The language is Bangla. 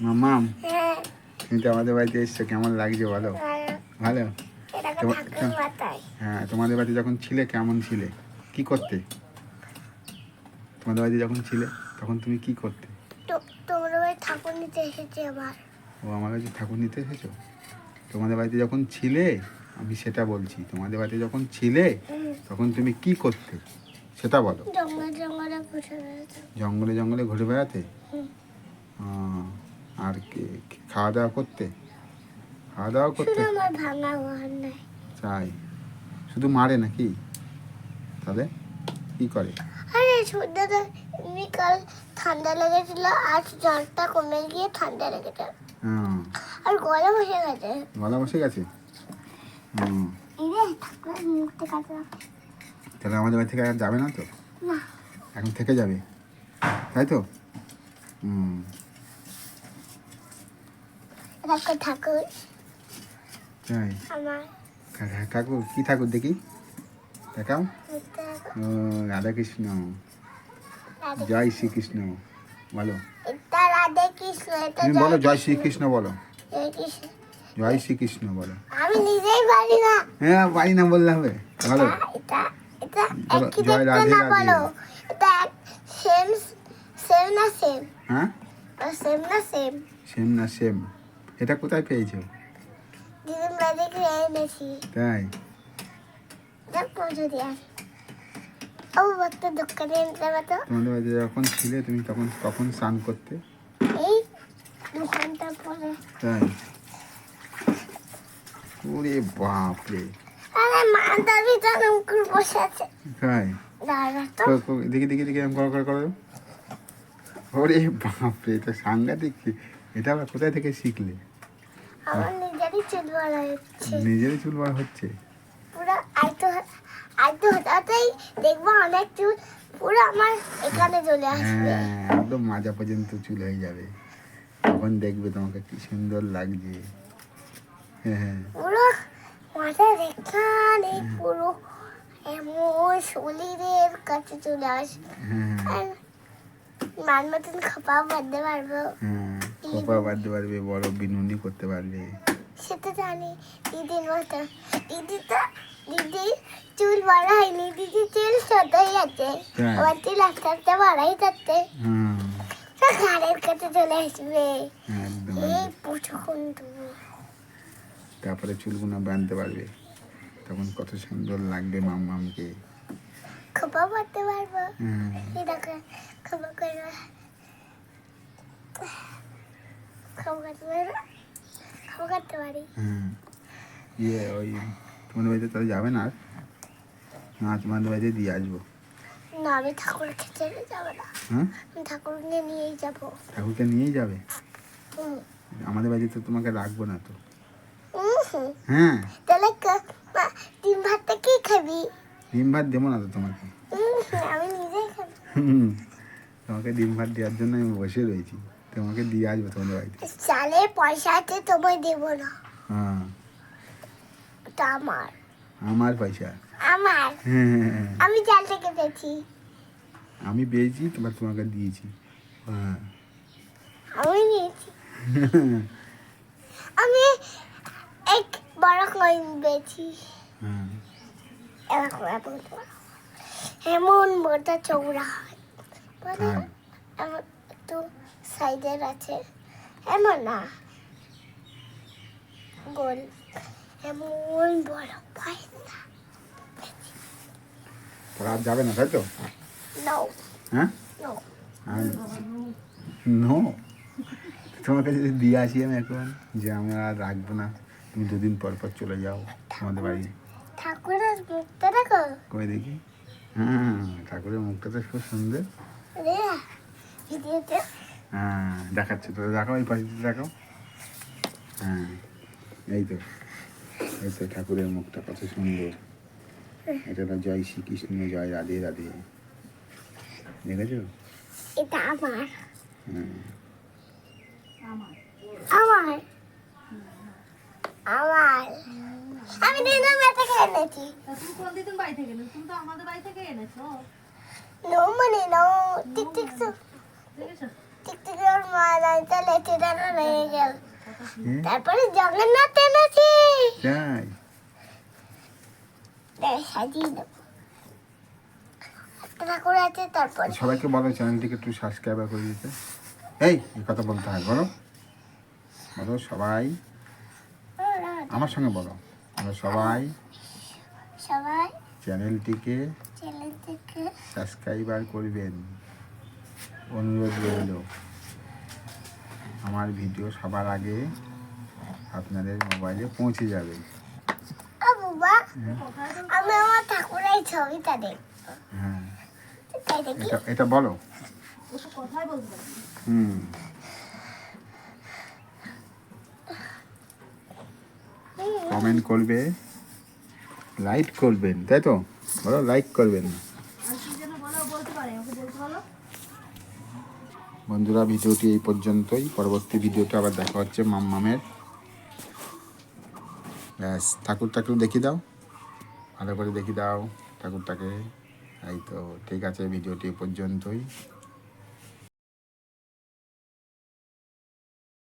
মামাম, তুমি তো আমাদের বাড়িতে এসছো, কেমন লাগছে বলো? ভালো। হ্যাঁ, তোমাদের বাড়িতে যখন ছিলে কেমন ছিলে, কি করতে? তোমাদের বাড়িতে যখন ছিলে তখন তুমি কি করতে? তোমাদের বাড়ি ঠাকুর নিতে এসেছি আবার। ও, আমার কাছে ঠাকুর নিতে এসেছো? তোমাদের বাড়িতে যখন ছিলে, আমি সেটা বলছি, তোমাদের বাড়িতে যখন ছিলে তখন তুমি কি করতে সেটা বলো। জঙ্গলে জঙ্গলে ঘুরে বেড়াতে? আর কি খাওয়া দাওয়া করতে? খাওয়া দাওয়া করতে? আমার ভাঙা ঘর নাই। তাই? শুধু মারে নাকি? তাহলে কি করে? আরে সূর্যটা কাল ঠান্ডা লেগেছিল, আজ জ্বরটা কমে গিয়ে ঠান্ডা লেগেছে। আর গলা বসে গেছে। গলা বসে গেছে? তাহলে আমাদের বাড়ি থেকে আর যাবে না তো? না। এখন থেকে যাবে, তাই তো? ঠাকুর। তাই? আমার ঠাকুর কি ঠাকুর দেখি, দেখাও। ও, রাধা কৃষ্ণ। জয় শ্রীকৃষ্ণ বলো। তুমি বলো জয় শ্রীকৃষ্ণ বলো। জয় শ্রীকৃষ্ণ বলো। আমি নিজেই পারি না। হ্যাঁ, পারি না বললে হবে, বলো। জয় রাধে রাধে। এটা সেম সেম না সেম? হ্যাঁ, সেম না সেম? সেম না সেম? এটা কোথায় পেয়েছো? দিদির বাড়ি থেকে এনেছি। তাই? পৌঁছে দিয়ে ও বলতে দোকানে এনতে পারতো। তোমাদের বাড়িতে যখন ছিলে তুমি তখন কখন স্নান করতে? এই 2 ঘন্টা পরে। তাই? ওরে বাপরে। আরে মাথার ভিতরে মুকুর বসে আছে। তাই? দাঁড়া তো। দেখি দেখি দেখি, এরকম করো। ওরে বাপরে, এটা সাংঘাতিক। এটা আবার কোথায় থেকে শিখলে? আমার নিজেরই চুল বড় হচ্ছে। নিজেরই চুল বড় হচ্ছে? পুরো আইতো হঠাৎই দেখবো অনেক চুল পুরো আমার এখানে চলে আসবে। হ্যাঁ, একদম মাজা পর্যন্ত চুল হয়ে যাবে, তখন দেখবে তোমাকে কি সুন্দর লাগছে। হ্যাঁ, পুরো মাথার এখানে পুরো এমন শরীরের কাছে চলে আসবে। আর মান মতন খোপা বাঁধতে পারবো। খোপা বাঁধতে পারবে, বড় বিনুনি করতে পারবে। সেটা জানি দিদির মতো। দিদি চুল বড় হয়নি, দিদি চুল ছোটই আছে। আমার চুল আস্তে আস্তে বড়াই থাকতে ঘাড়ের কাছে চলে আসবে। এই পুচকুন তারপরে চুলগুলো বাঁধতে পারবে, তখন কত সুন্দর লাগবে মাম্মামকে। খোপা বাঁধতে পারবো। এই দেখো খোপা করবো, খোপা কাটতে পারি। ওই তোমাদের বাড়িতে তাহলে যাবে না? না, তোমাদের বাড়িতে দিয়ে আসবো। না, আমি ঠাকুরকে ছেড়ে যাবো না। আমি ঠাকুরকে নিয়েই যাবো। ঠাকুরকে নিয়েই যাবে? আমাদের বাড়িতে তো তোমাকে রাখবো না তো। হ্যাঁ, তাহলে ডিম ভাতটা কি খাবি? ডিম ভাত দেবো না তো তোমাকে। আমি নিজেই খাবো। তোমাকে ডিম ভাত দেওয়ার জন্য আমি বসে রয়েছি, তোমাকে দিয়ে আসবো তোমাদের বাড়িতে। চালে পয়সা আছে, তোমায় দেবো না। হ্যাঁ, ওটা আমার। আমার পয়সা? আমার। আমি চাল থেকে পেয়েছি। আমি পেয়েছি, তোমাকে দিয়েছি। হ্যাঁ, আমি নিয়েছি। আমি এক বড় কয়েন পেয়েছি। এমন মোটা চৌড়া হয়, এমন একটু সাইডের আছে, এমন না গোল, এমন বড় পয়সা। আর যাবে না, তাই তো? হ্যাঁ, নো। তোমাকে যদি দিয়ে আসি আমি এখন, যে আমি আর রাখবো না, তুমি 2 দিন পর পর চলে যাও আমাদের বাড়ি। ঠাকুরের মুখটা দেখো। কই দেখি। ঠাকুরের মুখটা তো খুব সুন্দর। দেখাচ্ছে তো, দেখাও, এই পাশে দেখাও। এই তো ঠাকুরের মুখটা কত সুন্দর। এটা তো জয় শ্রীকৃষ্ণ, জয় রাধে রাধে, দেখেছো? এটা আমার। আমার আমার আমি দিনের বাড়ি থেকে এনেছি। তুমি কোন দিন বাড়ি থেকে এনেছো? তুমি তো আমাদের বাড়ি থেকে এনেছো। নো মানে নো টিক টিক তো দেখেছো? টিক টিক আর মা নাই, তাহলে এটা রয়ে গেল। হ্যাঁ, তারপরে জগন্নাথ এনেছি। তাই সাজিয়ে দেবো। একটা ঠাকুর আছে তারপরে সবাইকে বলো চ্যানেলটিকে একটু সাবস্ক্রাইব করে দিতে। এই কথা বলতে হয়, বলো বলো সবাই আমার সঙ্গে বলো, আমরা সবাই সবাই চ্যানেলটিকে চ্যানেল থেকে সাবস্ক্রাইবার করবেন, অনুরোধ রইল। আমার ভিডিও সবার আগে আপনাদের মোবাইলে পৌঁছে যাবে। বাবা আমি আমার ঠাকুরের ছবিটা দেখ। হ্যাঁ, তাই দেখি এটা বলো। ওসব কথাই বলতে পারি না। হুম, কমেন্ট করবে, লাইক করবেন, তাই তো বলো, লাইক করবেন। আর কি যেন বলো, বলতে পারে, ওকে বলতে বলো। বন্ধুরা, ভিডিওটি এই পর্যন্তই। পরবর্তী ভিডিওটা আবার দেখা হচ্ছে মাম্মামের। ব্যাস, ঠাকুরটাকে দেখিয়ে দাও, ভালো করে দেখিয়ে দাও ঠাকুরটাকে। এই তো ঠিক আছে, ভিডিওটি এই পর্যন্তই।